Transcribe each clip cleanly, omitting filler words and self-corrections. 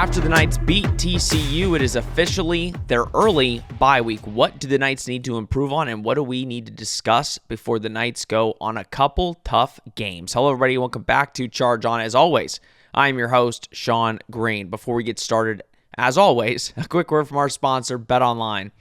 After the Knights beat TCU, it is officially their early bye week. What do the Knights need to improve on, and what do we need to discuss before the Knights go on a couple tough games? Hello, everybody. Welcome back to Charge On. As always, I'm your host, Sean Green. Before we get started, as always, a quick word from our sponsor, BetOnline.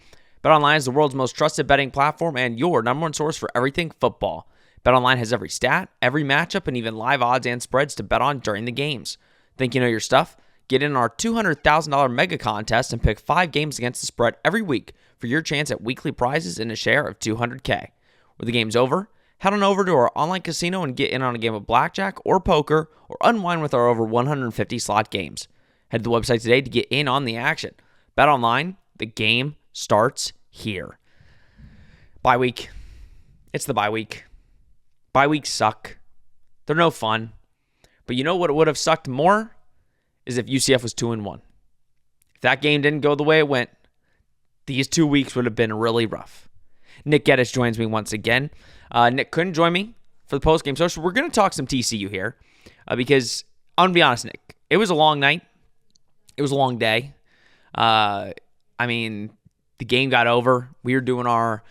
BetOnline is the world's most trusted betting platform and your number one source for everything football. BetOnline has every stat, every matchup, and even live odds and spreads to bet on during the games. Think you know your stuff? Get in our $200,000 mega contest and pick 5 games against the spread every week for your chance at weekly prizes and a share of $200K. When the game's over, head on over to our online casino and get in on a game of blackjack or poker or unwind with our over 150 slot games. Head to the website today to get in on the action. BetOnline, the game starts here. Bye week. It's the bye week. Bye weeks suck. They're no fun. But you know what would have sucked more? Is if UCF was 2-1. If that game didn't go the way it went, these 2 weeks would have been really rough. Nick Geddes joins me once again. Nick couldn't join me for the postgame social. We're going to talk some TCU here because I'm going to be honest, Nick. It was a long night. It was a long day. The game got over. We were doing our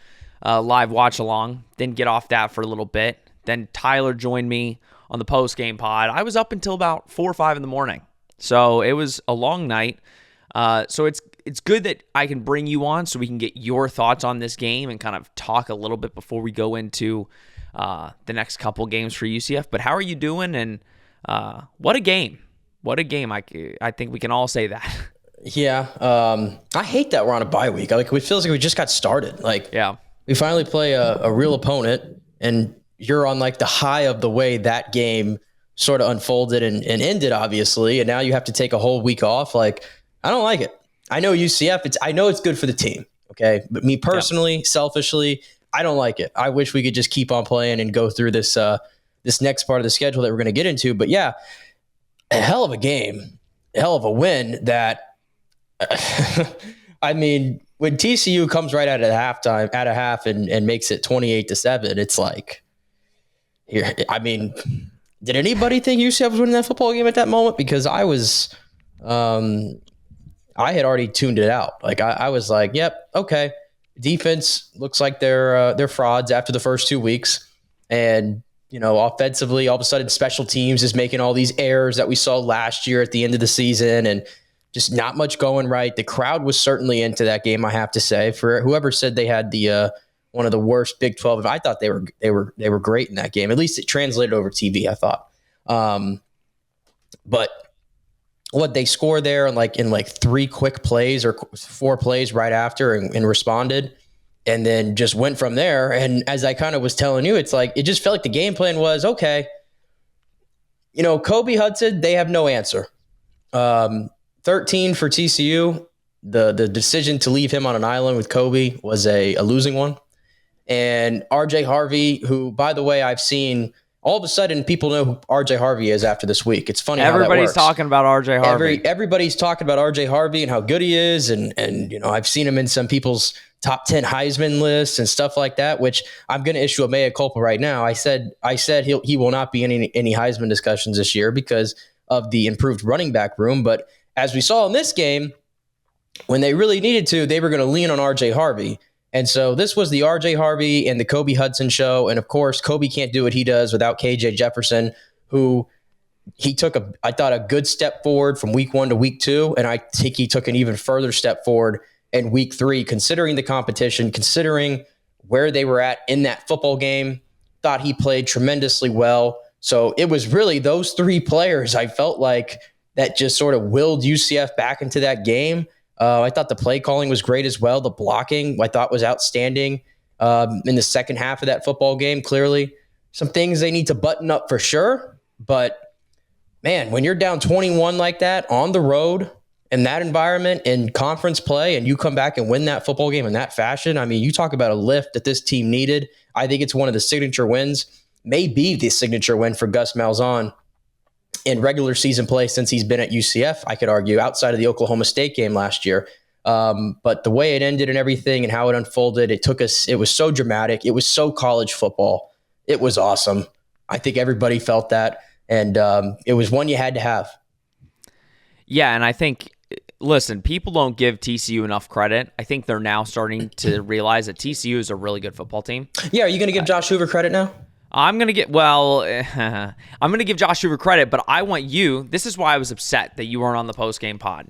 live watch along. Didn't get off that for a little bit. Then Tyler joined me on the postgame pod. I was up until about 4 or 5 in the morning. So it was a long night. So it's good that I can bring you on so we can get your thoughts on this game and kind of talk a little bit before we go into the next couple games for UCF. But how are you doing? And what a game. What a game. I think we can all say that. Yeah. I hate that we're on a bye week. It feels like we just got started. Yeah. We finally play a real opponent, and you're on the high of the way that game sort of unfolded and ended, obviously, and now you have to take a whole week off. I don't like it. I know UCF, I know it's good for the team, okay? But me personally, selfishly, I don't like it. I wish we could just keep on playing and go through this next part of the schedule that we're going to get into. But yeah, a hell of a game, a hell of a win that, when TCU comes right out of halftime, at a half and makes it 28-7, it's like, here, did anybody think UCF was winning that football game at that moment? Because I was, I had already tuned it out. I was like, yep, okay. Defense looks like they're frauds after the first 2 weeks. And, offensively, all of a sudden special teams is making all these errors that we saw last year at the end of the season and just not much going right. The crowd was certainly into that game, I have to say. For whoever said they had the one of the worst Big 12. I thought they were great in that game. At least it translated over TV, I thought. But what they scored there in 3 quick plays or 4 plays right after and responded and then just went from there. And as I kind of was telling you, it's it just felt like the game plan was, okay, Kobe Hudson, they have no answer. 13 for TCU. The decision to leave him on an island with Kobe was a losing one. And RJ Harvey, who, by the way, I've seen all of a sudden people know who RJ Harvey is after this week. It's funny Everybody's talking about RJ Harvey. Everybody's talking about RJ Harvey and how good he is. And I've seen him in some people's top 10 Heisman lists and stuff like that, which I'm going to issue a mea culpa right now. I said he will not be in any Heisman discussions this year because of the improved running back room. But as we saw in this game, when they really needed to, they were going to lean on RJ Harvey. And so this was the RJ Harvey and the Kobe Hudson show. And of course, Kobe can't do what he does without KJ Jefferson, who he took I thought a good step forward from week 1 to week 2. And I think he took an even further step forward in week 3, considering the competition, considering where they were at in that football game. Thought he played tremendously well. So it was really those 3 players I felt like that just sort of willed UCF back into that game. I thought the play calling was great as well. The blocking I thought was outstanding in the second half of that football game. Clearly, some things they need to button up for sure. But, man, when you're down 21 like that on the road in that environment in conference play and you come back and win that football game in that fashion, you talk about a lift that this team needed. I think it's one of the signature wins, maybe the signature win for Gus Malzahn in regular season play since he's been at UCF, I could argue, outside of the Oklahoma State game last year. But the way it ended and everything and how it unfolded, it was so dramatic. It was so college football. It was awesome. I think everybody felt that. And it was one you had to have. Yeah, and I think, listen, people don't give TCU enough credit. I think they're now starting to realize that TCU is a really good football team. Yeah, are you going to give Josh Hoover credit now? I'm going to give Josh Hoover credit, but I want you, this is why I was upset that you weren't on the post-game pod.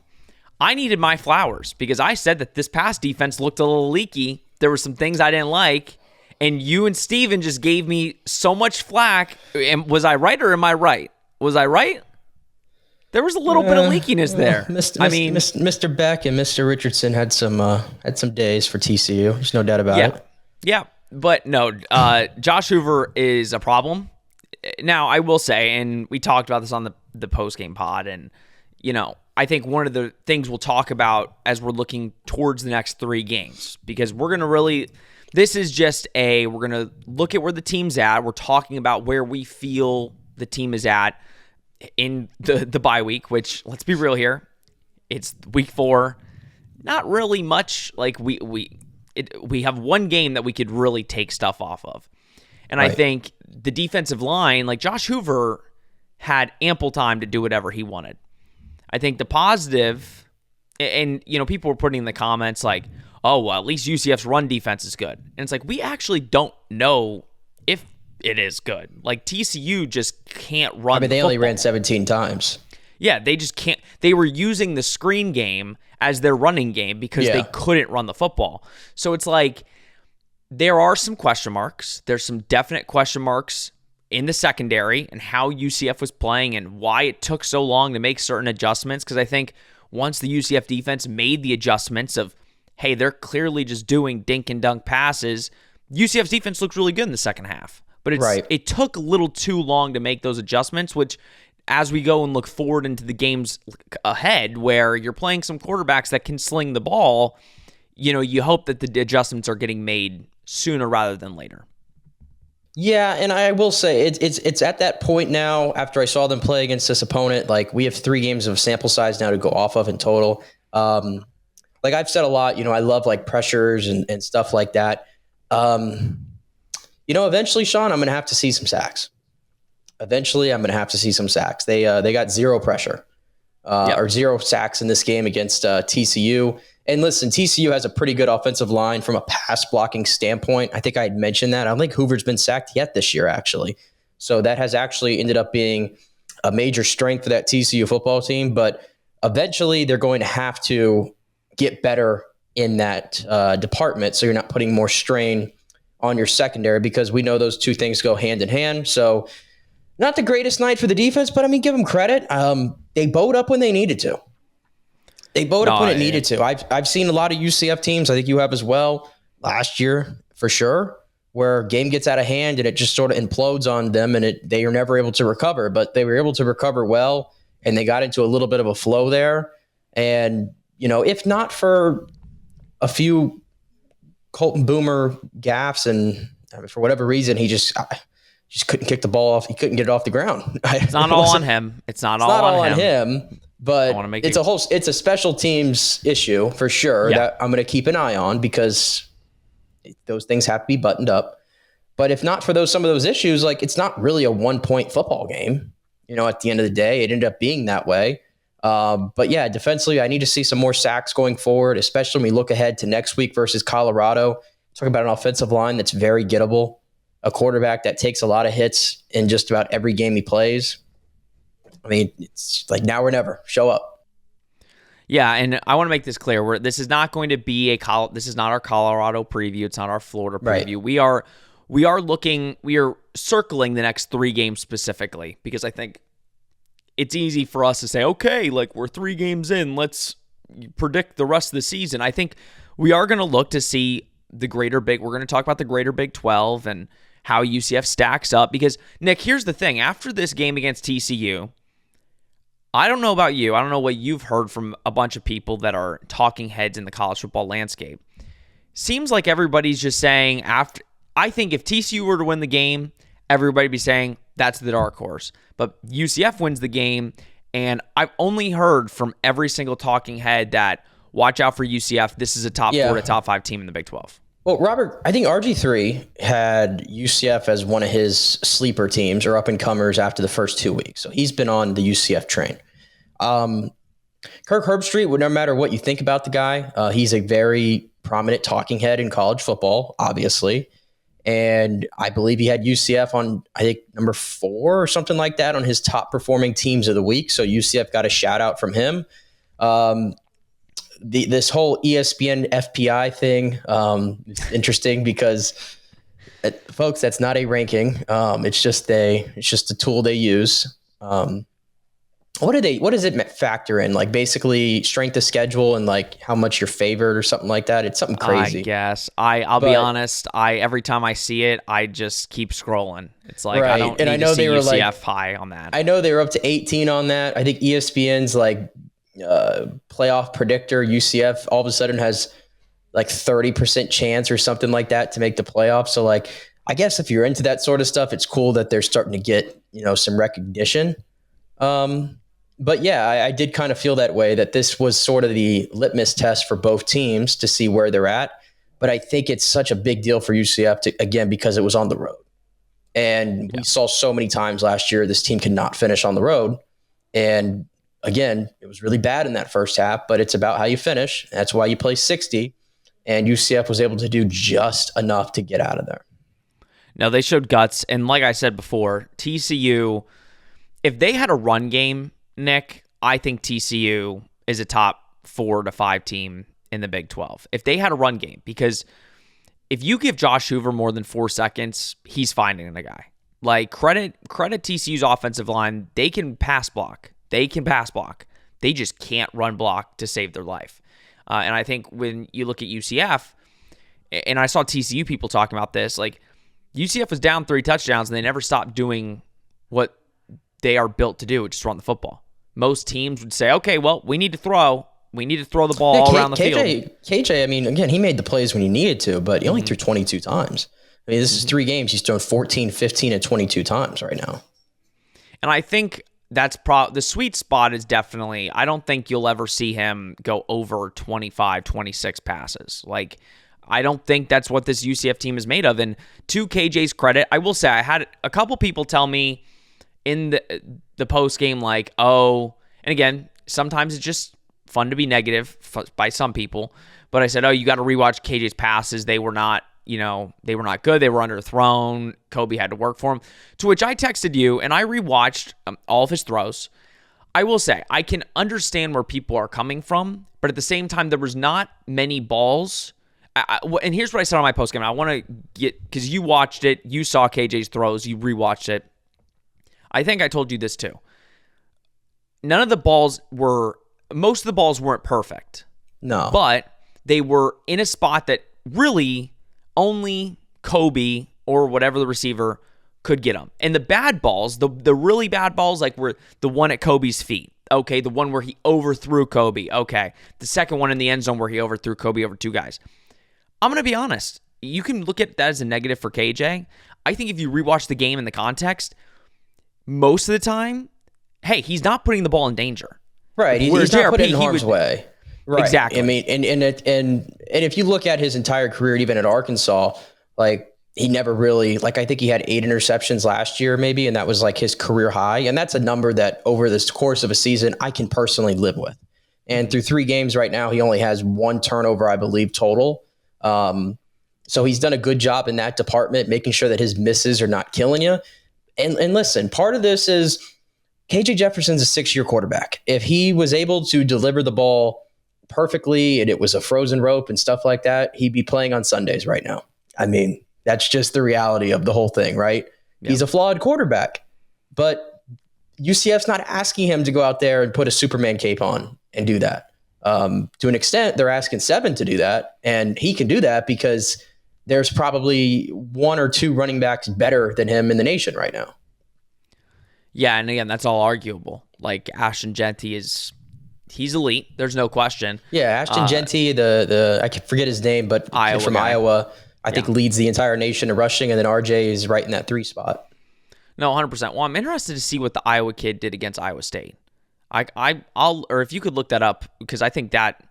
I needed my flowers because I said that this pass defense looked a little leaky. There were some things I didn't like, and you and Steven just gave me so much flack. And was I right or am I right? Was I right? There was a little bit of leakiness there. Mr. Beck and Mr. Richardson had some days for TCU. There's no doubt about it. Yeah, but no, Josh Hoover is a problem. Now, I will say, and we talked about this on the post-game pod, and, I think one of the things we'll talk about as we're looking towards the next 3 games, because we're going to we're going to look at where the team's at. We're talking about where we feel the team is at in the bye week, which, let's be real here, it's week 4. Not really much. Like we have one game that we could really take stuff off of. And right. I think the defensive line, like Josh Hoover had ample time to do whatever he wanted. I think the positive, and people were putting in the comments like, oh, well, at least UCF's run defense is good. And it's like, we actually don't know if it is good. Like, TCU just can't run. I mean, they only ran 17 times. Yeah, they just can't. They were using the screen game as their running game because they couldn't run the football. So it's like, there are some question marks. There's some definite question marks in the secondary and how UCF was playing and why it took so long to make certain adjustments. Because I think once the UCF defense made the adjustments of, hey, they're clearly just doing dink and dunk passes, UCF's defense looked really good in the second half. But it took a little too long to make those adjustments, which as we go and look forward into the games ahead where you're playing some quarterbacks that can sling the ball, you hope that the adjustments are getting made sooner rather than later. Yeah, and I will say it's at that point now after I saw them play against this opponent. Like, we have 3 games of sample size now to go off of in total. Like I've said a lot, I love like pressures and stuff like that. Eventually, Sean, I'm going to have to see some sacks. They got 0 pressure or 0 sacks in this game against TCU. And listen, TCU has a pretty good offensive line from a pass blocking standpoint. I think I had mentioned that. I don't think Hoover's been sacked yet this year, actually. So that has actually ended up being a major strength for that TCU football team. But eventually, they're going to have to get better in that department so you're not putting more strain on your secondary, because we know those two things go hand in hand. So not the greatest night for the defense, but give them credit. They bowed up when they needed to. Needed to. I've seen a lot of UCF teams, I think you have as well, last year for sure, where game gets out of hand and it just sort of implodes on them and they are never able to recover. But they were able to recover well, and they got into a little bit of a flow there. And, if not for a few Colton Boomer gaffes and for whatever reason, he just couldn't kick the ball off. He couldn't get it off the ground. It's not all on him. It's not all on him. But it's a special teams issue for sure that I'm going to keep an eye on, because those things have to be buttoned up. But if not for some of those issues, like, it's not really a 1-point football game. At the end of the day, it ended up being that way. But yeah, defensively, I need to see some more sacks going forward, especially when we look ahead to next week versus Colorado. Talking about an offensive line that's very gettable, a quarterback that takes a lot of hits in just about every game he plays. It's like now or never. Show up. Yeah, and I want to make this clear. This is not going to be this is not our Colorado preview. It's not our Florida preview. Right. We are circling the next 3 games specifically, because I think it's easy for us to say, okay, like, we're 3 games in, let's predict the rest of the season. I think we are going to look to see we're going to talk about the greater Big 12 and how UCF stacks up, because, Nick, here's the thing. After this game against TCU, I don't know about you. I don't know what you've heard from a bunch of people that are talking heads in the college football landscape. Seems like everybody's just saying I think if TCU were to win the game, everybody'd be saying that's the dark horse. But UCF wins the game, and I've only heard from every single talking head that watch out for UCF. This is a top 4 to top 5 team in the Big 12. Well, Robert, I think RG3 had UCF as one of his sleeper teams or up-and-comers after the first 2 weeks. So he's been on the UCF train. Kirk Herbstreit, no matter what you think about the guy, he's a very prominent talking head in college football, obviously. And I believe he had UCF on, I think, number 4 or something like that on his top performing teams of the week. So UCF got a shout out from him. This whole ESPN FPI thing is interesting because, folks, that's not a ranking. It's just a tool they use. What does it factor in? Like basically strength of schedule and like how much you're favored or something like that. It's something crazy. I guess I'll be honest. Every time I see it, I just keep scrolling. It's like, right. I don't need to see UCF high on that. I know they were up to 18 on that. I think ESPN's like playoff predictor UCF all of a sudden has like 30% chance or something like that to make the playoffs. So like, I guess if you're into that sort of stuff, it's cool that they're starting to get, some recognition. But yeah, I did kind of feel that way, that this was sort of the litmus test for both teams to see where they're at. But I think it's such a big deal for UCF again, because it was on the road. And we saw so many times last year, this team could not finish on the road. And again, it was really bad in that first half, but it's about how you finish. That's why you play 60. And UCF was able to do just enough to get out of there. No, they showed guts. And like I said before, TCU, if they had a run game, Nick, I think TCU is a top 4 to 5 team in the Big 12. If they had a run game, because if you give Josh Hoover more than 4 seconds, he's finding a guy. Like credit TCU's offensive line. They can pass block. They just can't run block to save their life. And I think when you look at UCF, and I saw TCU people talking about this, like UCF was down 3 touchdowns and they never stopped doing what they are built to do, which is run the football. Most teams would say, okay, well, we need to throw the ball all around the field. KJ, I mean, again, he made the plays when he needed to, but he only threw 22 times. I mean, this is 3 games. He's thrown 14, 15, and 22 times right now. And I think that's the sweet spot is definitely, I don't think you'll ever see him go over 25, 26 passes. Like, I don't think that's what this UCF team is made of. And to KJ's credit, I will say I had a couple people tell me in the post game, like, and again, sometimes it's just fun to be negative by some people. But I said, you got to rewatch KJ's passes. They were not, they were not good. They were underthrown. Kobe had to work for him. To which I texted you, and I rewatched all of his throws. I will say, I can understand where people are coming from, but at the same time, there was not many balls. And here's what I said on my post game. I want to get, because you watched it, you saw KJ's throws, you rewatched it. I think I told you this too. Most of the balls weren't perfect. No. But they were in a spot that really only Kobe or whatever the receiver could get them. And the bad balls, the really bad balls, like were the one at Kobe's feet. Okay, the one where he overthrew Kobe. Okay, the second one in the end zone where he overthrew Kobe over 2 guys. I'm going to be honest. You can look at that as a negative for KJ. I think if you rewatch the game in the context, most of the time, hey, he's not putting the ball in danger. Right. He's not putting it in harm's way. Right. Exactly. I mean, and if you look at his entire career, even at Arkansas, like he never really, like I think he had 8 interceptions last year maybe, and that was like his career high. And that's a number that over this course of a season, I can personally live with. And through 3 games right now, he only has 1 turnover, I believe, total. So he's done a good job in that department, making sure that his misses are not killing you. And listen, part of this is KJ Jefferson's a 6-year quarterback. If he was able to deliver the ball perfectly and it was a frozen rope and stuff like that, he'd be playing on Sundays right now. I mean, that's just the reality of the whole thing, right? Yeah. He's a flawed quarterback, but UCF's not asking him to go out there and put a Superman cape on and do that. To an extent, they're asking Seven to do that, and he can do that because there's probably 1 or 2 running backs better than him in the nation right now. Yeah, and again, that's all arguable. Like Ashton Jeanty he's elite. There's no question. Yeah, Ashton Jeanty, the I can forget his name, but from Iowa, I think leads the entire nation in rushing, and then RJ is right in that 3 spot. No, 100%. Well, I'm interested to see what the Iowa kid did against Iowa State. I'll or if you could look that up, because I think that,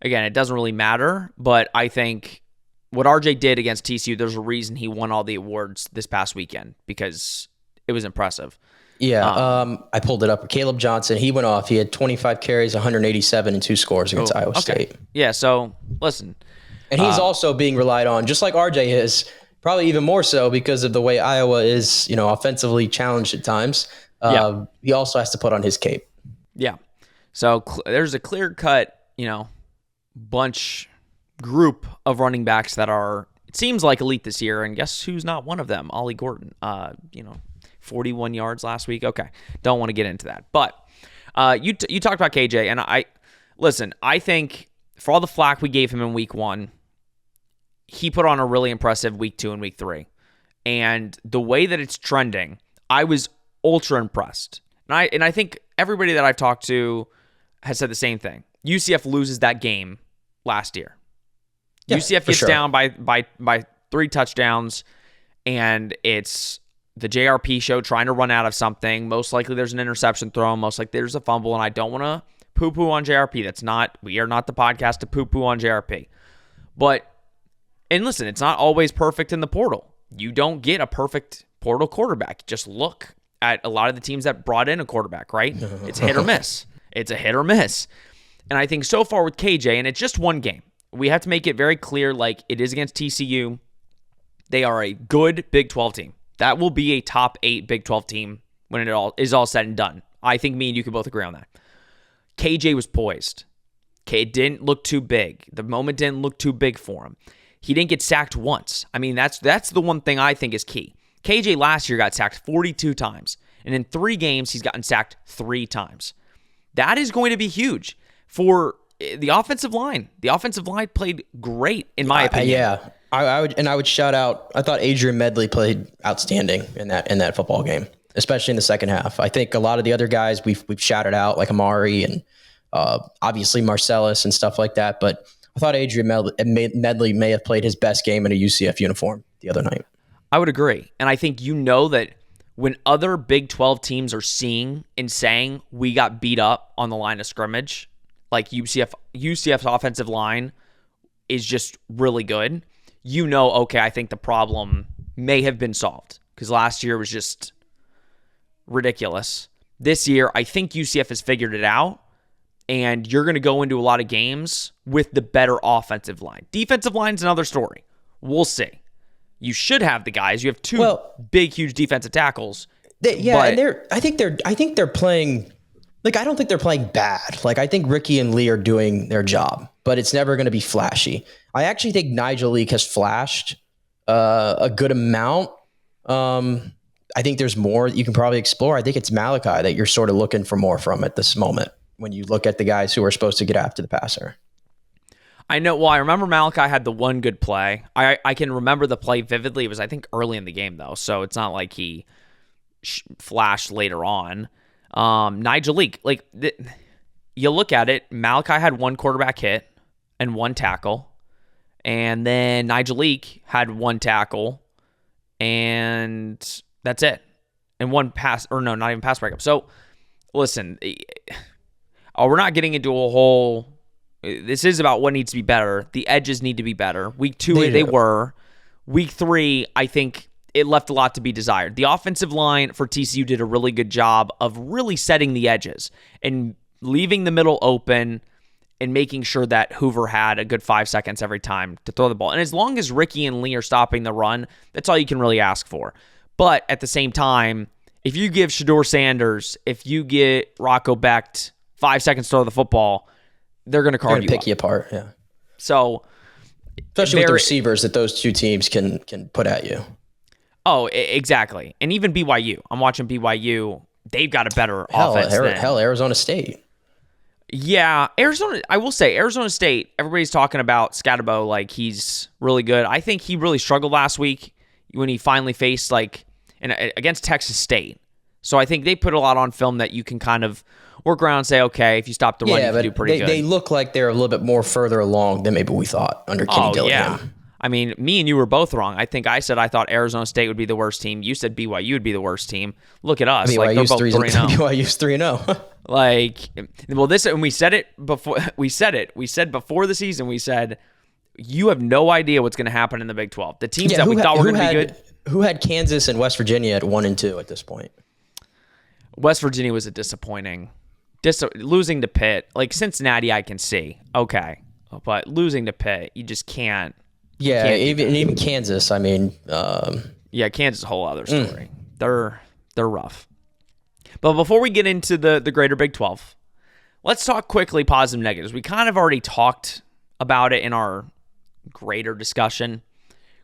again, it doesn't really matter, but I think what RJ did against TCU, there's a reason he won all the awards this past weekend, because it was impressive. Yeah, I pulled it up. Caleb Johnson, he went off. He had 25 carries, 187, and 2 scores against Iowa State. Yeah, so listen. And he's also being relied on, just like RJ is, probably even more so because of the way Iowa is, offensively challenged at times. He also has to put on his cape. Yeah. So there's a clear-cut, group of running backs that are, it seems like, elite this year, and guess who's not one of them? Ollie Gordon. 41 yards last week. Okay, don't want to get into that. But you talked about KJ, and I think for all the flack we gave him in week 1, he put on a really impressive week 2 and week 3. And the way that it's trending, I was ultra impressed. And I think everybody that I've talked to has said the same thing. UCF loses that game last year. Yeah, UCF gets down by 3 touchdowns, and it's the JRP show trying to run out of something. Most likely there's an interception thrown. Most likely there's a fumble, and I don't want to poo-poo on JRP. We are not the podcast to poo-poo on JRP. And listen, it's not always perfect in the portal. You don't get a perfect portal quarterback. Just look at a lot of the teams that brought in a quarterback, right? It's hit or miss. It's a hit or miss. And I think so far with KJ, and it's just one game, we have to make it very clear, like it is against TCU. They are a good Big 12 team. That will be a top 8 Big 12 team when it all is all said and done. I think me and you can both agree on that. KJ was poised. It didn't look too big. The moment didn't look too big for him. He didn't get sacked once. I mean, that's the one thing I think is key. KJ last year got sacked 42 times, and in 3 games, he's gotten sacked 3 times. That is going to be huge for the offensive line. The offensive line played great, in my opinion. Yeah. I would shout out. I thought Adrian Medley played outstanding in that football game, especially in the second half. I think a lot of the other guys we've shouted out, like Amari and obviously Marcellus and stuff like that. But I thought Adrian Medley may have played his best game in a UCF uniform the other night. I would agree, and I think that when other Big 12 teams are seeing and saying we got beat up on the line of scrimmage, like UCF's offensive line is just really good. Okay, I think the problem may have been solved because last year was just ridiculous. This year, I think UCF has figured it out, and you're going to go into a lot of games with the better offensive line. Defensive line's another story. We'll see. You should have the guys. You have 2 big, huge defensive tackles. And I think they're playing. Like, I don't think they're playing bad. Like, I think Ricky and Lee are doing their job, but it's never going to be flashy. I actually think Nigel Leak has flashed a good amount. I think there's more that you can probably explore. I think it's Malachi that you're sort of looking for more from at this moment when you look at the guys who are supposed to get after the passer. I know. Well, I remember Malachi had the one good play. I can remember the play vividly. It was, I think, early in the game, though, so it's not like he flashed later on. Nigel Leak, you look at it, Malachi had 1 quarterback hit and 1 tackle, and then Nigel Leak had 1 tackle, and that's it, and 1 pass, or no, not even pass breakup. So, listen, we're not getting into a whole. This is about what needs to be better. The edges need to be better. Week 2, they were. Week 3, I think it left a lot to be desired. The offensive line for TCU did a really good job of really setting the edges and leaving the middle open and making sure that Hoover had a good 5 seconds every time to throw the ball. And as long as Ricky and Lee are stopping the run, that's all you can really ask for. But at the same time, if you give Shedeur Sanders, if you get Rocco Becht 5 seconds to throw the football, they're going to carve you up. Pick you apart, yeah. So, especially with the receivers that those 2 teams can put at you. Oh, exactly. And even BYU. I'm watching BYU. They've got a better offense than Arizona State. Yeah, Arizona. I will say, Arizona State, everybody's talking about Scatterbo like he's really good. I think he really struggled last week when he finally faced against Texas State. So I think they put a lot on film that you can kind of work around and say, okay, if you stop the run, you can do pretty good. They look like they're a little bit more further along than maybe we thought under Kenny Dillingham. Yeah. I mean, me and you were both wrong. I think I said I thought Arizona State would be the worst team. You said BYU would be the worst team. Look at us. They're both 3-0. BYU's 3-0. And we said it before. We said before the season, we said, you have no idea what's going to happen in the Big 12. The teams that we thought were going to be good. Who had Kansas and West Virginia at 1-2 at this point? West Virginia was a disappointing. Losing to Pitt, like Cincinnati, I can see. Okay. But losing to Pitt, you just can't. Yeah, even Kansas, I mean. Yeah, Kansas is a whole other story. They're rough. But before we get into the greater Big 12, let's talk quickly positive negatives. We kind of already talked about it in our greater discussion.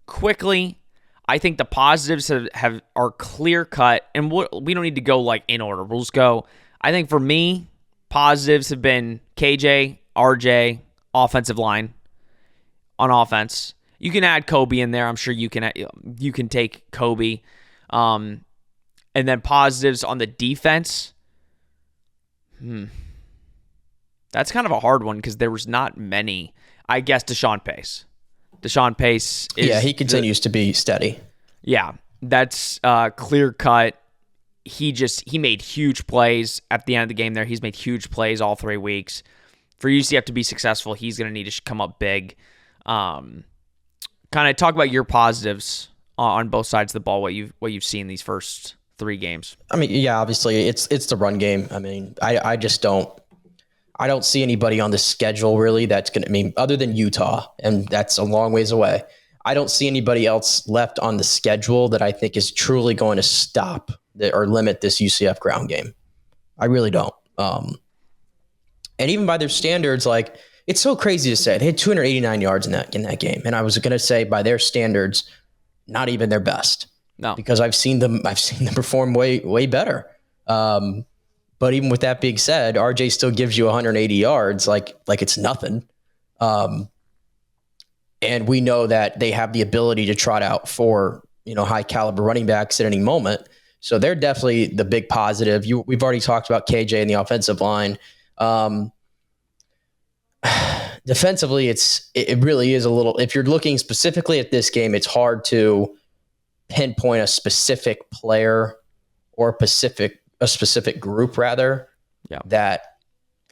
Quickly, I think the positives are clear cut, and we don't need to go like in order. We'll just go. I think for me, positives have been KJ, RJ, offensive line on offense. You can add Kobe in there. I'm sure you can take Kobe. And then positives on the defense. That's kind of a hard one because there was not many. I guess Deshaun Pace. Deshaun Pace is... he continues to be steady. Yeah, that's clear cut. He made huge plays at the end of the game there. He's made huge plays all 3 weeks. For UCF to be successful, he's going to need to come up big. Kind of talk about your positives on both sides of the ball, what you've seen these first 3 games. I mean, yeah, obviously it's the run game. I mean, I just don't see anybody on the schedule really that's going to, I mean, other than Utah, and that's a long ways away. I don't see anybody else left on the schedule that I think is truly going to stop or limit this UCF ground game. I really don't. And even by their standards, like, it's so crazy to say. They had 289 yards in that game. And I was going to say, by their standards, not even their best. No. Because I've seen them perform way better. But even with that being said, RJ still gives you 180 yards like it's nothing. And we know that they have the ability to trot out 4, high caliber running backs at any moment. So they're definitely the big positive. We've already talked about KJ and the offensive line. Defensively, it really is a little, if you're looking specifically at this game, it's hard to pinpoint a specific player or a specific group rather, that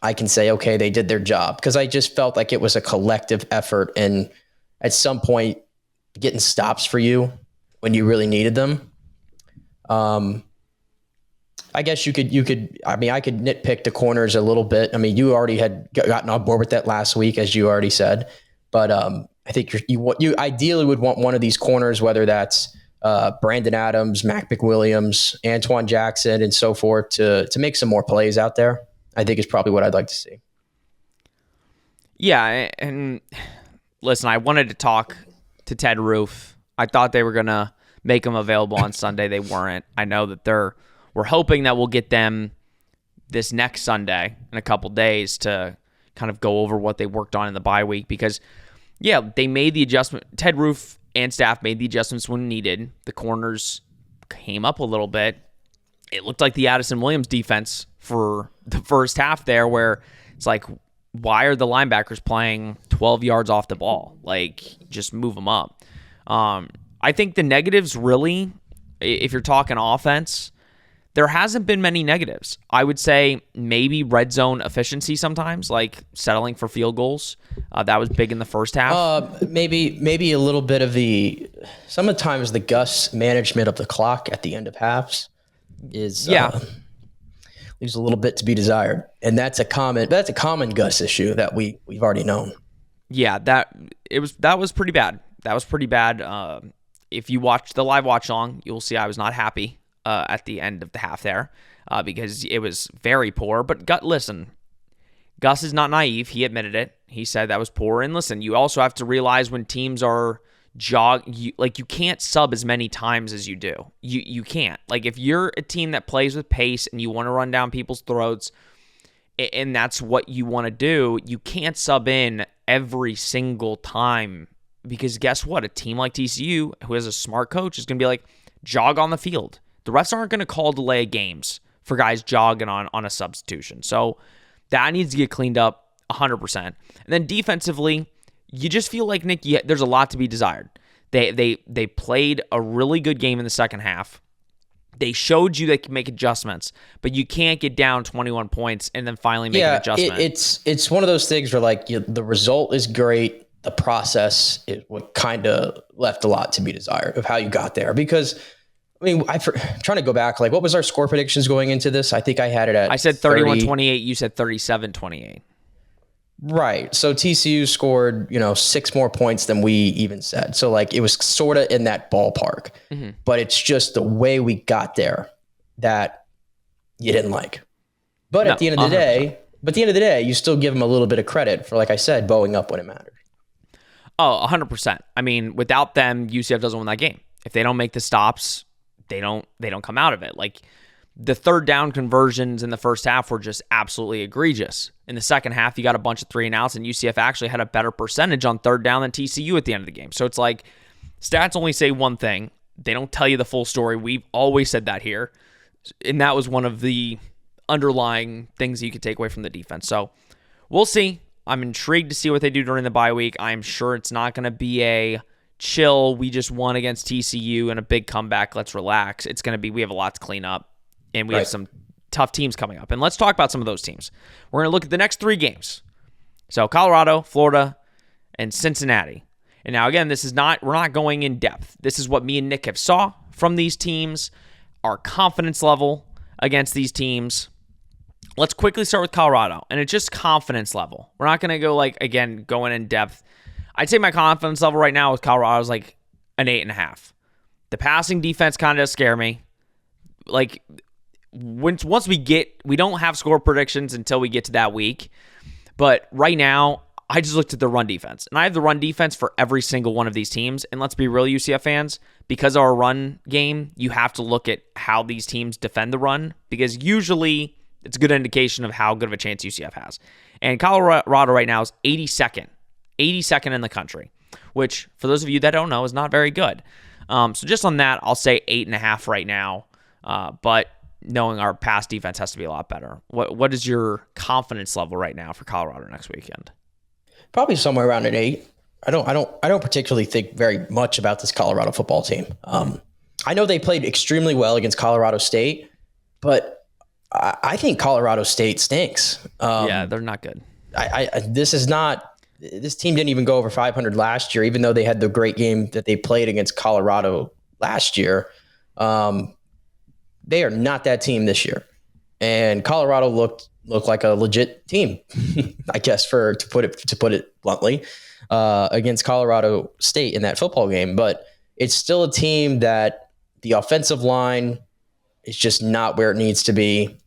I can say, okay, they did their job. Because I just felt like it was a collective effort, and at some point getting stops for you when you really needed them. I guess you could, I mean, I could nitpick the corners a little bit. I mean, you already had gotten on board with that last week, as you already said, but I think you ideally would want one of these corners, whether that's Brandon Adams, Mac McWilliams, Antoine Jackson, and so forth, to make some more plays out there. I think is probably what I'd like to see. Yeah, and listen, I wanted to talk to Ted Roof. I thought they were going to make him available on Sunday. They weren't. I know that we're hoping that we'll get them this next Sunday in a couple days to kind of go over what they worked on in the bye week, because, yeah, they made the adjustment. Ted Roof and staff made the adjustments when needed. The corners came up a little bit. It looked like the Addison Williams defense for the first half there, where it's like, why are the linebackers playing 12 yards off the ball? Like, just move them up. I think the negatives really, if you're talking offense, there hasn't been many negatives. I would say maybe red zone efficiency sometimes, like settling for field goals. That was big in the first half. Maybe a little bit of sometimes the Gus management of the clock at the end of halves is leaves a little bit to be desired, and that's a common Gus issue that we've already known. Yeah, that was pretty bad. That was pretty bad. If you watch the live watch along, you'll see I was not happy at the end of the half there because it was very poor. But listen, Gus is not naive. He admitted it. He said that was poor. And listen, you also have to realize when teams are you can't sub as many times as you do. You can't. Like, if you're a team that plays with pace and you want to run down people's throats, and that's what you want to do, you can't sub in every single time, because guess what? A team like TCU, who has a smart coach, is going to be like, jog on the field. The refs aren't going to call delay games for guys jogging on a substitution. So that needs to get cleaned up 100%. And then defensively, you just feel like, Nick, there's a lot to be desired. They played a really good game in the second half. They showed you they can make adjustments, but you can't get down 21 points and then finally make an adjustment. It's one of those things where, like, the result is great. The process is what kind of left a lot to be desired of how you got there. Because I mean, I'm trying to go back. Like, what was our score predictions going into this? I think I had it at I said 31-28. You said 37-28. Right. So TCU scored, 6 more points than we even said. So like it was sort of in that ballpark, but it's just the way we got there that you didn't like. But at the end of the day, you still give them a little bit of credit for, like I said, bowing up when it mattered. Oh, 100%. I mean, without them, UCF doesn't win that game. If they don't make the stops, they don't come out of it. Like, the third down conversions in the first half were just absolutely egregious. In the second half, you got a bunch of 3-and-outs, and UCF actually had a better percentage on third down than TCU at the end of the game. So it's like, stats only say one thing. They don't tell you the full story. We've always said that here. And that was one of the underlying things you could take away from the defense. So we'll see. I'm intrigued to see what they do during the bye week. I'm sure it's not going to be a chill, we just won against TCU and a big comeback, let's relax. It's going to be, we have a lot to clean up, and we have some tough teams coming up. And let's talk about some of those teams. We're going to look at the next 3 games. So Colorado, Florida, and Cincinnati. And now, again, we're not going in depth. This is what me and Nick have saw from these teams, our confidence level against these teams. Let's quickly start with Colorado, and it's just confidence level. We're not going to go, going in depth. I'd say my confidence level right now with Colorado is like an 8.5. The passing defense kind of does scare me. Like, once we don't have score predictions until we get to that week. But right now, I just looked at the run defense. And I have the run defense for every single one of these teams. And let's be real, UCF fans, because of our run game, you have to look at how these teams defend the run, because usually it's a good indication of how good of a chance UCF has. And Colorado right now is 82nd in the country, which, for those of you that don't know, is not very good. So just on that, I'll say 8.5 right now. But knowing our pass defense has to be a lot better. What is your confidence level right now for Colorado next weekend? Probably somewhere around an 8. I don't particularly think very much about this Colorado football team. I know they played extremely well against Colorado State, but I think Colorado State stinks. Yeah, they're not good. This team didn't even go over 500 last year, even though they had the great game that they played against Colorado last year. They are not that team this year. And Colorado looked like a legit team, I guess, to put it bluntly, against Colorado State in that football game. But it's still a team that the offensive line is just not where it needs to be.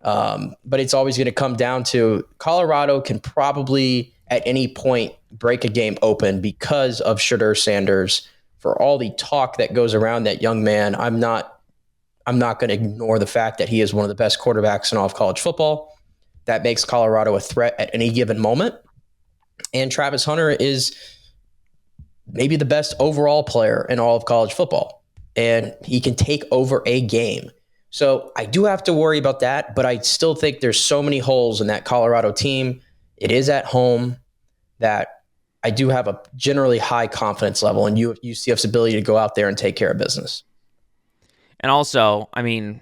But it's always going to come down to Colorado can probably at any point break a game open because of Shedeur Sanders. For all the talk that goes around that young man, I'm not going to ignore the fact that he is one of the best quarterbacks in all of college football. That makes Colorado a threat at any given moment. And Travis Hunter is maybe the best overall player in all of college football. And he can take over a game. So I do have to worry about that, but I still think there's so many holes in that Colorado team. It is at home that I do have a generally high confidence level in UCF's ability to go out there and take care of business. And also, I mean,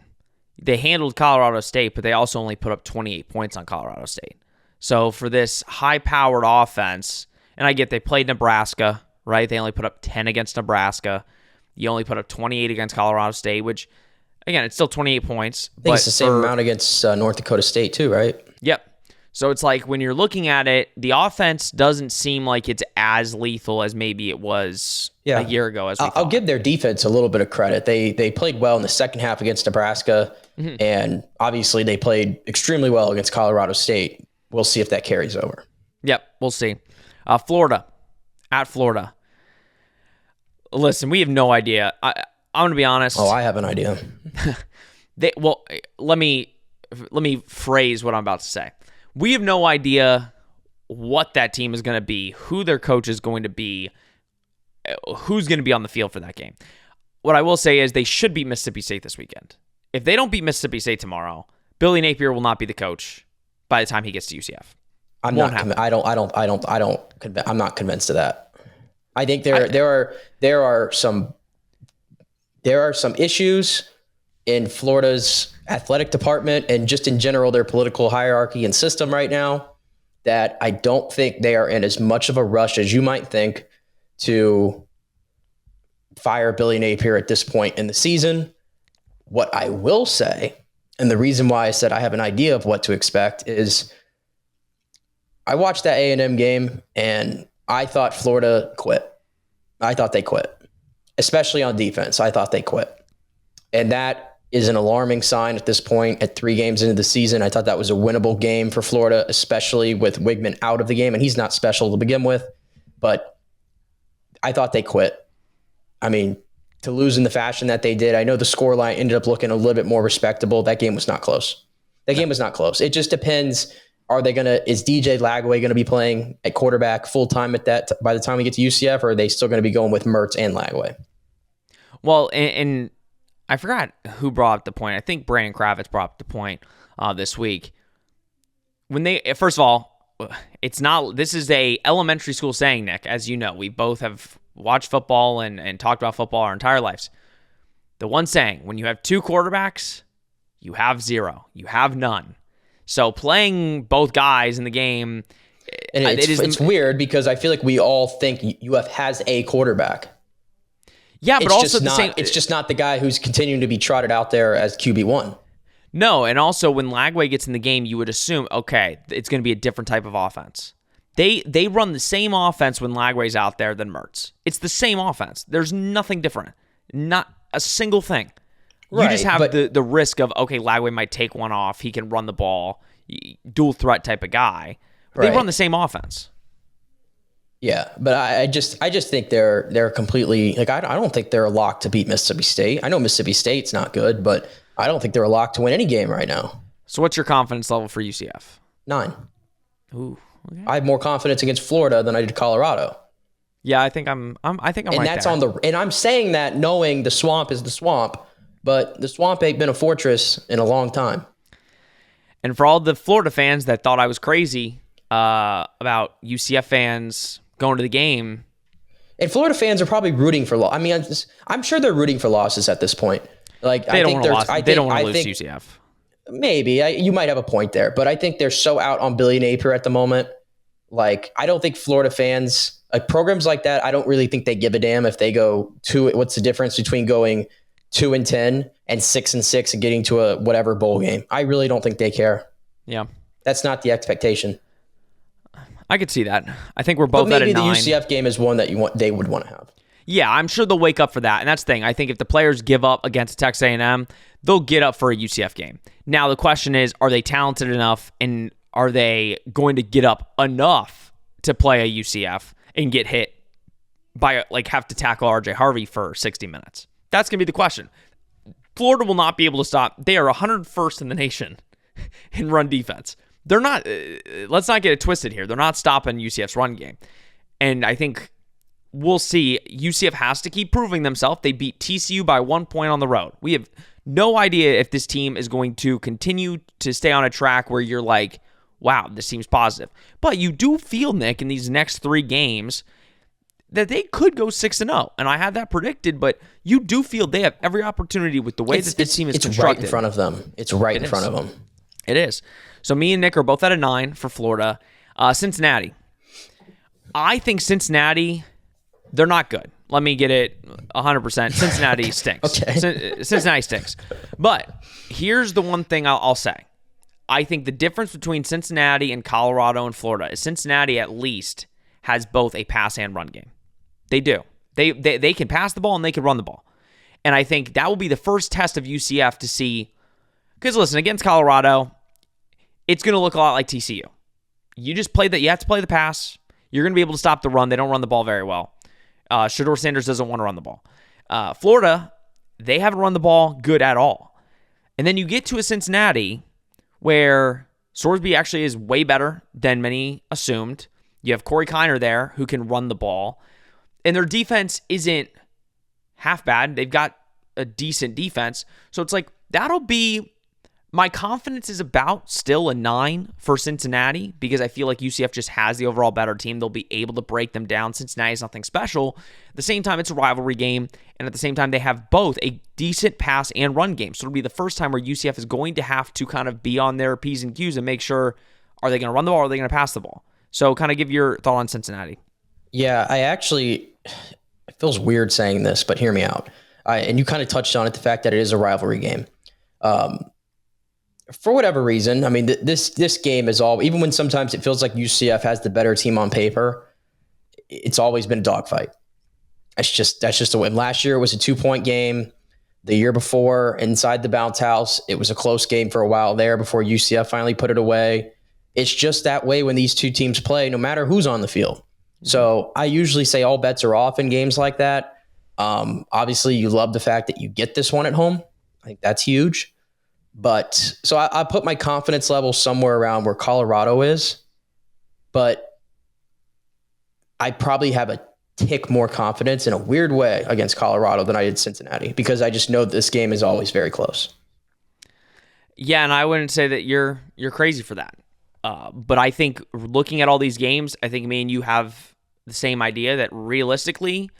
they handled Colorado State, but they also only put up 28 points on Colorado State. So for this high-powered offense, and I get they played Nebraska, right? They only put up 10 against Nebraska. You only put up 28 against Colorado State, which, again, it's still 28 points. I think it's the same amount against North Dakota State too, right? Yep. So it's like when you're looking at it, the offense doesn't seem like it's as lethal as maybe it was a year ago. I'll give their defense a little bit of credit. They played well in the second half against Nebraska, and obviously they played extremely well against Colorado State. We'll see if that carries over. Yep, we'll see. Florida, at Florida. Listen, we have no idea. I'm going to be honest. Oh, I have an idea. Let me phrase what I'm about to say. We have no idea what that team is going to be, who their coach is going to be, who's going to be on the field for that game. What I will say is they should beat Mississippi State this weekend. If they don't beat Mississippi State tomorrow, Billy Napier will not be the coach by the time he gets to UCF. I'm not convinced of that. I think there are some issues in Florida's athletic department and just in general their political hierarchy and system right now that I don't think they are in as much of a rush as you might think to fire Billy Napier at this point in the season. What I will say, and the reason why I said I have an idea of what to expect, is I watched that A&M game and I thought Florida quit. I thought they quit, especially on defense. I thought they quit. And that is an alarming sign at this point at 3 games into the season. I thought that was a winnable game for Florida, especially with Wigman out of the game. And he's not special to begin with, but I thought they quit. I mean, to lose in the fashion that they did, I know the scoreline ended up looking a little bit more respectable. That game was not close. That game was not close. It just depends. Is DJ Lagway going to be playing at quarterback full time by the time we get to UCF, or are they still going to be going with Mertz and Lagway? Well, and I forgot who brought up the point. I think Brandon Kravitz brought up the point this week. First of all, this is a elementary school saying, Nick, as you know. We both have watched football and talked about football our entire lives. The one saying, when you have 2 quarterbacks, you have 0. You have none. So playing both guys in the game, and it's weird because I feel like we all think UF has a quarterback. Yeah, but also it's just not the guy who's continuing to be trotted out there as QB1. No, and also when Lagway gets in the game, you would assume, okay, it's going to be a different type of offense. They run the same offense when Lagway's out there than Mertz. It's the same offense. There's nothing different. Not a single thing. You just have the risk of, okay, Lagway might take one off. He can run the ball. Dual threat type of guy. They run the same offense. Yeah, but I just think they're completely, like, I don't think they're a lock to beat Mississippi State. I know Mississippi State's not good, but I don't think they're a lock to win any game right now. So what's your confidence level for UCF? 9. Ooh, okay. I have more confidence against Florida than I did Colorado. Yeah, I think I'm and right that's there. and I'm saying that knowing the swamp is the swamp, but the swamp ain't been a fortress in a long time. And for all the Florida fans that thought I was crazy about UCF fans going to the game, and Florida fans are probably rooting for loss. I mean, I'm sure they're rooting for losses at this point. Like, they don't want to lose to UCF. Maybe you might have a point there, but I think they're so out on Billy Napier at the moment. Like, I don't think Florida fans, like, programs like that, I don't really think they give a damn if they go what's the difference between going 2-10 and 6-6 and getting to a whatever bowl game. I really don't think they care. Yeah. That's not the expectation. I could see that. I think we're both at a 9. Maybe the UCF game is one that they would want to have. Yeah, I'm sure they'll wake up for that. And that's the thing. I think if the players give up against Texas A&M, they'll get up for a UCF game. Now, the question is, are they talented enough, and are they going to get up enough to play a UCF and get hit by, like, have to tackle RJ Harvey for 60 minutes? That's going to be the question. Florida will not be able to stop. They are 101st in the nation in run defense. They're not, let's not get it twisted here. They're not stopping UCF's run game. And I think we'll see. UCF has to keep proving themselves. They beat TCU by 1 point on the road. We have no idea if this team is going to continue to stay on a track where you're like, wow, this seems positive. But you do feel, Nick, in these next 3 games that they could go 6-0. And I had that predicted, but you do feel they have every opportunity with the way that this team is constructed. It's right in front of them. It's right in front of them. It is. So me and Nick are both at a 9 for Florida. Cincinnati. I think Cincinnati, they're not good. Let me get it 100%. Cincinnati stinks. Okay. Cincinnati stinks. But here's the one thing I'll say. I think the difference between Cincinnati and Colorado and Florida is Cincinnati at least has both a pass and run game. They do. They can pass the ball and they can run the ball. And I think that will be the first test of UCF to see. Because listen, against Colorado, it's going to look a lot like TCU. You just play that. You have to play the pass. You're going to be able to stop the run. They don't run the ball very well. Shedeur Sanders doesn't want to run the ball. Florida, they haven't run the ball good at all. And then you get to a Cincinnati where Sorsby actually is way better than many assumed. You have Corey Kiner there who can run the ball. And their defense isn't half bad. They've got a decent defense. So it's like, that'll be, my confidence is about still a 9 for Cincinnati because I feel like UCF just has the overall better team. They'll be able to break them down. Cincinnati is nothing special. At the same time, it's a rivalry game. And at the same time, they have both a decent pass and run game. So it'll be the first time where UCF is going to have to kind of be on their P's and Q's and make sure, are they going to run the ball or are they going to pass the ball? So kind of give your thought on Cincinnati. Yeah, I actually feels weird saying this, but hear me out. And you kind of touched on it, the fact that it is a rivalry game. For whatever reason, I mean, this game is all, even when sometimes it feels like UCF has the better team on paper, it's always been a dogfight. That's just the way. Last year it was a 2-point game. The year before, inside the bounce house, it was a close game for a while there before UCF finally put it away. It's just that way when these two teams play, no matter who's on the field. So I usually say all bets are off in games like that. Obviously, you love the fact that you get this one at home. I think that's huge. But so I put my confidence level somewhere around where Colorado is, but I probably have a tick more confidence in a weird way against Colorado than I did Cincinnati, because I just know this game is always very close. Yeah, and I wouldn't say that you're crazy for that. But I think looking at all these games, I think me and you have the same idea that realistically,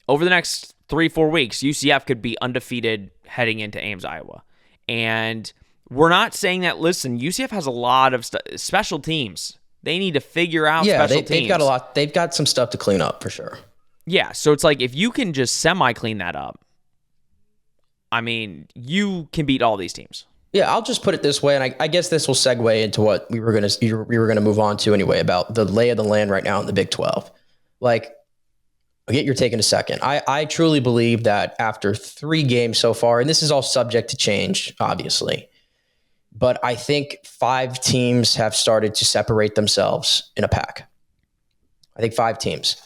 over the next 3-4 weeks, UCF could be undefeated heading into Ames, Iowa. And we're not saying that, listen, UCF has a lot of special teams. They need to figure out special teams. They've got a lot. They've got some stuff to clean up for sure. Yeah, so it's like if you can just semi-clean that up, I mean, you can beat all these teams. Yeah, I'll just put it this way, and I guess this will segue into what we were gonna move on to anyway, about the lay of the land right now in the Big 12. Like, I'll get your take in a second. I truly believe that after 3 games so far, and this is all subject to change, obviously, but I think 5 teams have started to separate themselves in a pack. I think 5 teams.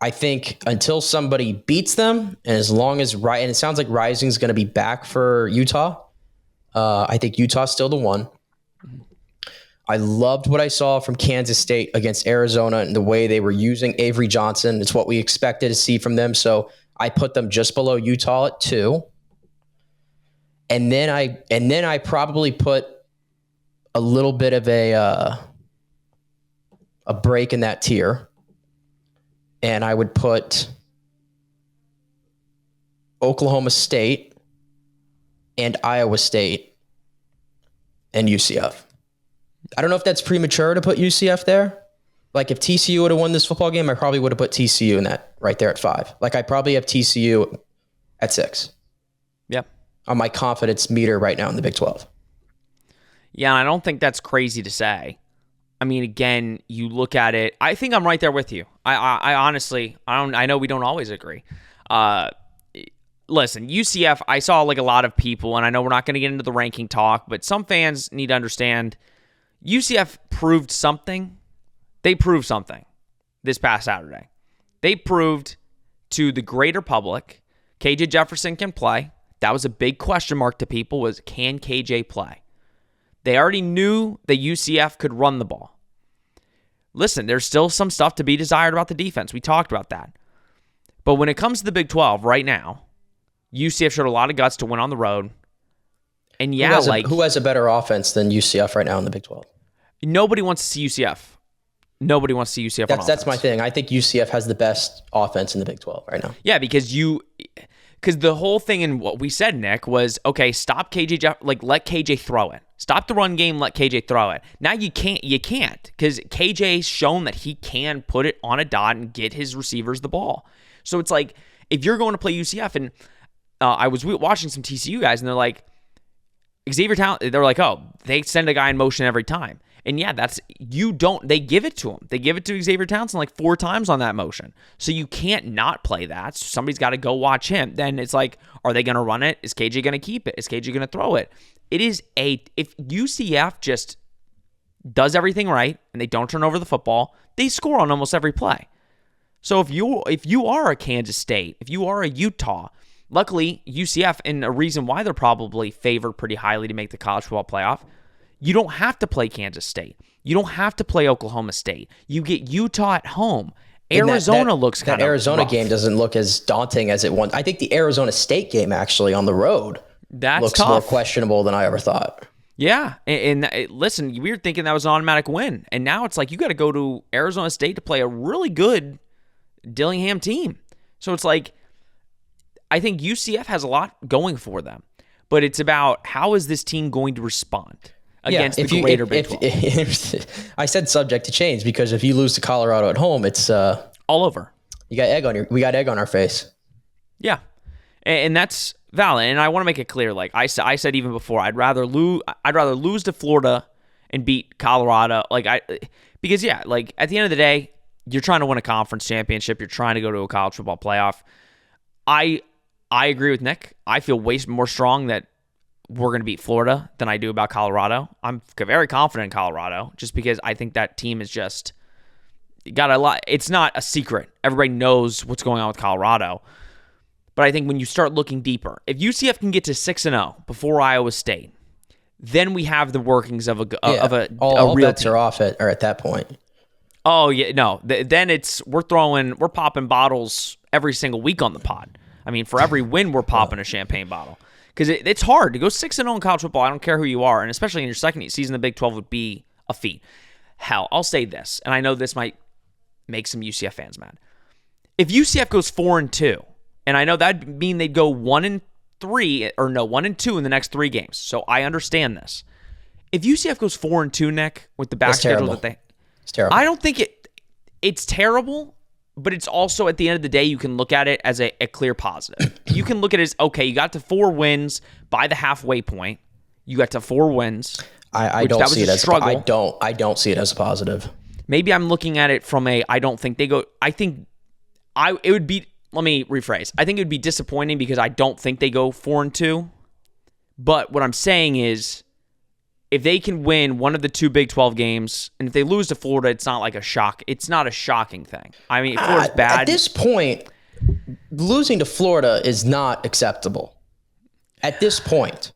I think until somebody beats them, and as long as and it sounds like Rising's going to be back for Utah. I think Utah's still the one. I loved what I saw from Kansas State against Arizona and the way they were using Avery Johnson. It's what we expected to see from them. So I put them just below Utah at 2. And then I probably put a little bit of a break in that tier. And I would put Oklahoma State and Iowa State and UCF. I don't know if that's premature to put UCF there. Like if TCU would have won this football game, I probably would have put TCU in that right there at 5. Like I probably have TCU at 6. Yep. On my confidence meter right now in the Big 12. Yeah, and I don't think that's crazy to say. I mean, again, you look at it. I think I'm right there with you. I honestly, I know we don't always agree. Listen, UCF, I saw like a lot of people, and I know we're not going to get into the ranking talk, but some fans need to understand UCF proved something. They proved something this past Saturday. They proved to the greater public KJ Jefferson can play. That was a big question mark to people, was can KJ play? They already knew that UCF could run the ball. Listen, there's still some stuff to be desired about the defense. We talked about that. But when it comes to the Big 12 right now, UCF showed a lot of guts to win on the road. And yeah, who has a better offense than UCF right now in the Big 12? Nobody wants to see UCF. Nobody wants to see UCF on offense. That's my thing. I think UCF has the best offense in the Big 12 right now. Yeah, because the whole thing in what we said, Nick, was, okay, stop KJ, let KJ throw it. Stop the run game, let KJ throw it. Now you can't, because KJ's shown that he can put it on a dot and get his receivers the ball. So it's like, if you're going to play UCF, and I was watching some TCU guys, and they're like, Xavier Townsend, they're like, oh, they send a guy in motion every time. And yeah, they give it to him. They give it to Xavier Townsend like 4 times on that motion. So you can't not play that. So somebody's got to go watch him. Then it's like, are they going to run it? Is KJ going to keep it? Is KJ going to throw it? If UCF just does everything right and they don't turn over the football, they score on almost every play. So if you are a Kansas State, if you are a Utah, luckily UCF, and a reason why they're probably favored pretty highly to make the college football playoff, you don't have to play Kansas State. You don't have to play Oklahoma State. You get Utah at home. Arizona looks kind of that Arizona rough. game doesn't look as daunting as it once. I think the Arizona State game actually on the road looks tough. More questionable than I ever thought. Yeah, and listen, we were thinking that was an automatic win, and now it's like you got to go to Arizona State to play a really good Dillingham team. So it's like, I think UCF has a lot going for them, but it's about how is this team going to respond against the greater Big 12. I said subject to change because if you lose to Colorado at home, it's all over. We got egg on our face. Yeah. And that's valid. And I want to make it clear, like I said even before, I'd rather lose to Florida and beat Colorado. Because like at the end of the day, you're trying to win a conference championship. You're trying to go to a college football playoff. I agree with Nick. I feel way more strong that we're going to beat Florida than I do about Colorado. I'm very confident in Colorado just because I think that team is just got a lot. It's not a secret. Everybody knows what's going on with Colorado. But I think when you start looking deeper, if UCF can get to 6-0 before Iowa State, then we have the workings of a all real bets team. are off at that point. Oh yeah, no. Then we're popping bottles every single week on the pod. I mean, for every win, we're popping a champagne bottle because it's hard to go 6-0 in college football. I don't care who you are, and especially in your second season, the Big 12 would be a feat. Hell, I'll say this, and I know this might make some UCF fans mad. If UCF goes 4-2, and I know that'd mean they'd go 1-2 in the next 3 games. So I understand this. If UCF goes 4-2, Nick, with the back schedule it's terrible. I don't think it's terrible, but it's also at the end of the day, you can look at it as a clear positive. You can look at it as, okay, you got to 4 wins by the halfway point. You got to 4 wins. I don't see it as struggle. I don't see it as a positive. Maybe I'm looking at it from I don't think they go. I think it would be. Let me rephrase. I think it would be disappointing because I don't think they go 4-2. But what I'm saying is, if they can win one of the 2 Big 12 games, and if they lose to Florida, it's not like a shock. It's not a shocking thing. I mean, Florida's bad. At this point, losing to Florida is not acceptable. At this point,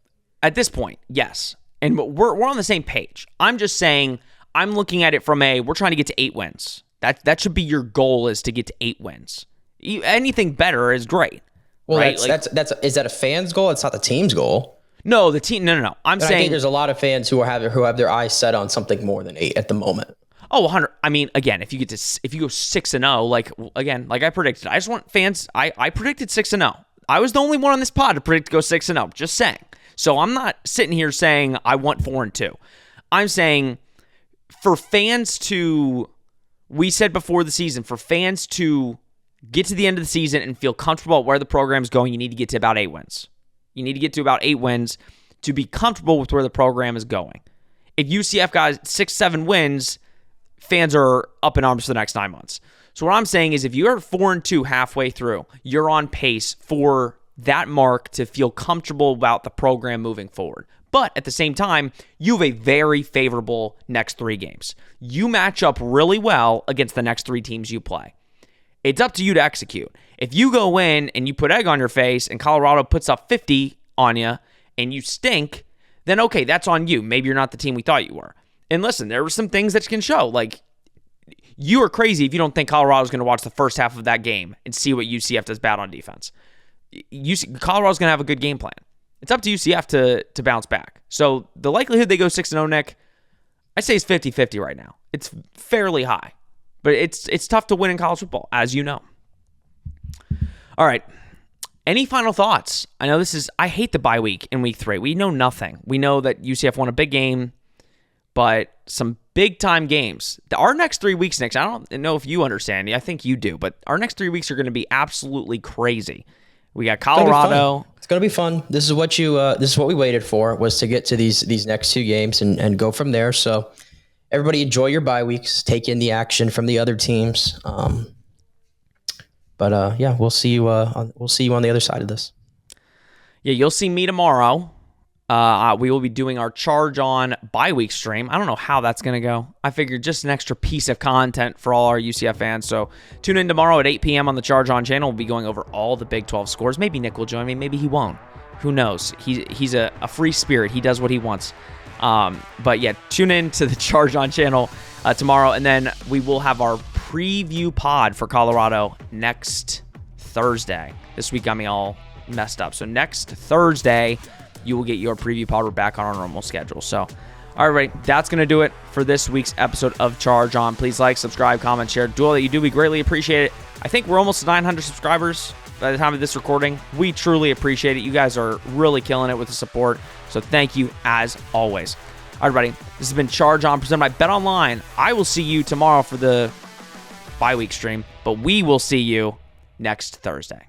yes. And we're on the same page. I'm just saying, I'm looking at it from we're trying to get to 8 wins. That should be your goal, is to get to 8 wins. Anything better is great. Well, right? Is that a fan's goal? It's not the team's goal. No, the team. No. I'm saying I think there's a lot of fans who have their eyes set on something more than 8 at the moment. Oh, 100. I mean, again, if you go 6-0, like I predicted, I just want fans. I predicted 6-0. I was the only one on this pod to predict to go 6-0. Just saying. So I'm not sitting here saying I want 4-2. I'm saying for fans to. We said before the season, for fans to get to the end of the season and feel comfortable at where the program's going, you need to get to about 8 wins. You need to get to about 8 wins to be comfortable with where the program is going. If UCF got 6-7 wins, fans are up in arms for the next 9 months. So what I'm saying is if you're 4-2 halfway through, you're on pace for that mark to feel comfortable about the program moving forward. But at the same time, you have a very favorable next 3 games. You match up really well against the next 3 teams you play. It's up to you to execute. If you go in and you put egg on your face and Colorado puts up 50 on you and you stink, then okay, that's on you. Maybe you're not the team we thought you were. And listen, there were some things that can show. Like, you are crazy if you don't think Colorado's going to watch the first half of that game and see what UCF does bad on defense. Colorado's going to have a good game plan. It's up to UCF to bounce back. So the likelihood they go 6-0, Nick, I'd say it's 50-50 right now. It's fairly high. But it's tough to win in college football, as you know. All right. Any final thoughts? I know I hate the bye week in week 3. We know nothing. We know that UCF won a big game, but some big-time games. Our next 3 weeks, Nick, I don't know if you understand. I think you do, but our next 3 weeks are going to be absolutely crazy. We got Colorado. It's going to be fun. This is what we waited for, was to get to these next 2 games and go from there. So everybody enjoy your bye weeks. Take in the action from the other teams. But we'll see you on the other side of this. Yeah, you'll see me tomorrow. We will be doing our Charge On bye week stream. I don't know how that's going to go. I figured just an extra piece of content for all our UCF fans. So tune in tomorrow at 8 p.m. on the Charge On channel. We'll be going over all the Big 12 scores. Maybe Nick will join me. Maybe he won't. Who knows? He's a free spirit. He does what he wants. But yeah, tune in to the Charge On channel tomorrow. And then we will have our preview pod for Colorado next Thursday. This week got me all messed up. So next Thursday, you will get your preview pod. We're back on our normal schedule. So, all right, that's going to do it for this week's episode of Charge On. Please like, subscribe, comment, share. Do all that you do. We greatly appreciate it. I think we're almost 900 subscribers by the time of this recording. We truly appreciate it. You guys are really killing it with the support. So thank you as always. All right, everybody, this has been Charge On presented by Bet Online. I will see you tomorrow for the bye week stream. But we will see you next Thursday.